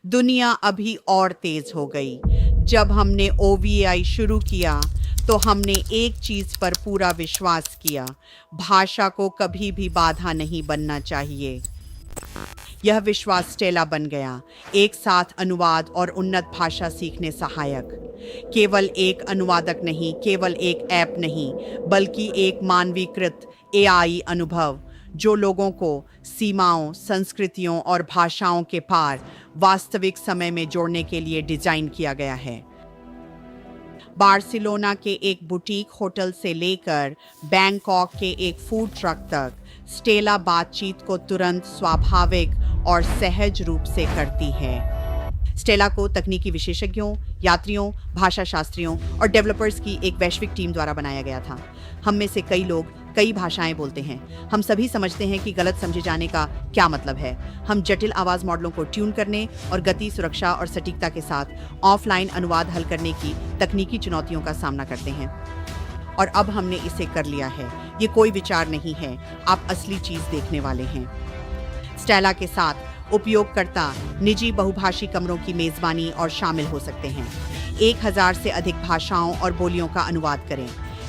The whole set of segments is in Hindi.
दुनिया अभी और तेज हो गई। जब हमने ओवीआई शुरू किया तो हमने एक चीज पर पूरा विश्वास किया, भाषा को कभी भी बाधा नहीं बनना चाहिए। यह विश्वास स्टेला बन गया, एक साथ अनुवाद और उन्नत भाषा सीखने सहायक। केवल एक अनुवादक नहीं, केवल एक ऐप नहीं, बल्कि एक मानवीकृत एआई अनुभव जो लोगों को सीमाओं, संस्कृतियों और भाषाओं के पार वास्तविक समय में जोड़ने के लिए डिजाइन किया गया है। बार्सिलोना के एक बुटीक होटल से लेकर बैंकॉक के एक फूड ट्रक तक, स्टेला बातचीत को तुरंत स्वाभाविक और सहज रूप से करती है। स्टेला को तकनीकी विशेषज्ञों, यात्रियों, भाषा शास्त्रियों और डेवलपर्स की एक वैश्विक टीम द्वारा बनाया गया था। हम में से कई लोग कई भाषाएं बोलते हैं। हम सभी समझते हैं कि गलत समझे जाने का क्या मतलब है। हम जटिल आवाज मॉडलों को ट्यून करने और गति, सुरक्षा और सटीकता के साथ ऑफलाइन अनुवाद हल करने की तकनीकी चुनौतियों का सामना करते हैं। और अब हमने इसे कर लिया है। ये कोई विचार नहीं है, आप असली चीज देखने वाले हैं। स्टेला के साथ उपयोगकर्ता निजी बहुभाषी कमरों की मेजबानी और शामिल हो सकते हैं। 1000 से अधिक भाषाओं और बोलियों का अनुवाद करें।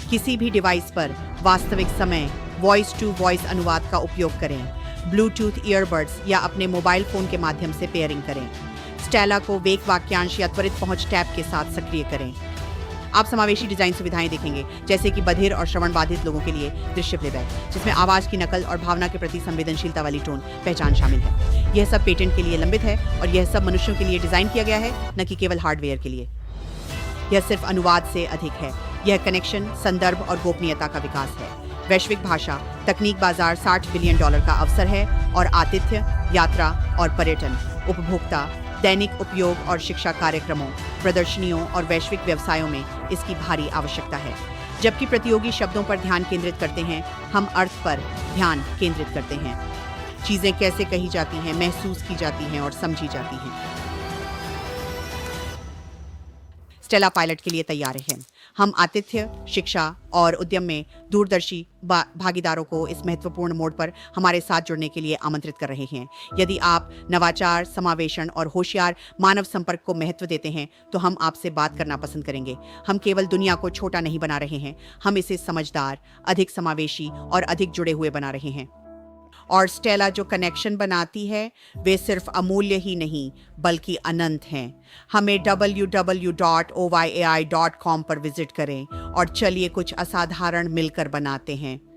किसी भी डिवाइस पर वास्तविक समय वॉइस टू वॉइस अनुवाद का उपयोग करें। ब्लूटूथ ईयरबड्स या अपने मोबाइल फोन के माध्यम से पेयरिंग करें। स्टेला को वेक वाक्यांश या त्वरित पहुंच टैब के साथ सक्रिय करें। आप समावेशी डिजाइन सुविधाएं देखेंगे, जैसे कि बधिर और श्रवण बाधित लोगों के लिए दृश्य प्लेबैक, जिसमें आवाज की नकल और भावना के प्रति संवेदनशीलता वाली टोन पहचान शामिल है। यह सब पेटेंट के लिए लंबित है और यह सब मनुष्यों के लिए डिजाइन किया गया है, न कि केवल हार्डवेयर के लिए। यह सिर्फ अनुवाद से अधिक है। यह कनेक्शन, संदर्भ और गोपनीयता का विकास है। वैश्विक भाषा तकनीक बाजार $60 बिलियन का अवसर है और आतिथ्य, यात्रा और पर्यटन, उपभोक्ता, दैनिक उपयोग और शिक्षा कार्यक्रमों, प्रदर्शनियों और वैश्विक व्यवसायों में इसकी भारी आवश्यकता है। जबकि प्रतियोगी शब्दों पर ध्यान केंद्रित करते हैं, हम अर्थ पर ध्यान केंद्रित करते हैं। चीजें कैसे कही जाती हैं, महसूस की जाती हैं और समझी जाती हैं। स्टेला पायलट के लिए तैयार हैं। हम आतिथ्य, शिक्षा और उद्यम में दूरदर्शी भागीदारों को इस महत्वपूर्ण मोड़ पर हमारे साथ जुड़ने के लिए आमंत्रित कर रहे हैं। यदि आप नवाचार, समावेशन और होशियार मानव संपर्क को महत्व देते हैं, तो हम आपसे बात करना पसंद करेंगे। हम केवल दुनिया को छोटा नहीं बना रहे हैं, हम इसे समझदार, अधिक समावेशी और अधिक जुड़े हुए बना रहे हैं। और स्टेला जो कनेक्शन बनाती है, वे सिर्फ अमूल्य ही नहीं बल्कि अनंत हैं। हमें www.oyai.com पर विजिट करें और चलिए कुछ असाधारण मिलकर बनाते हैं।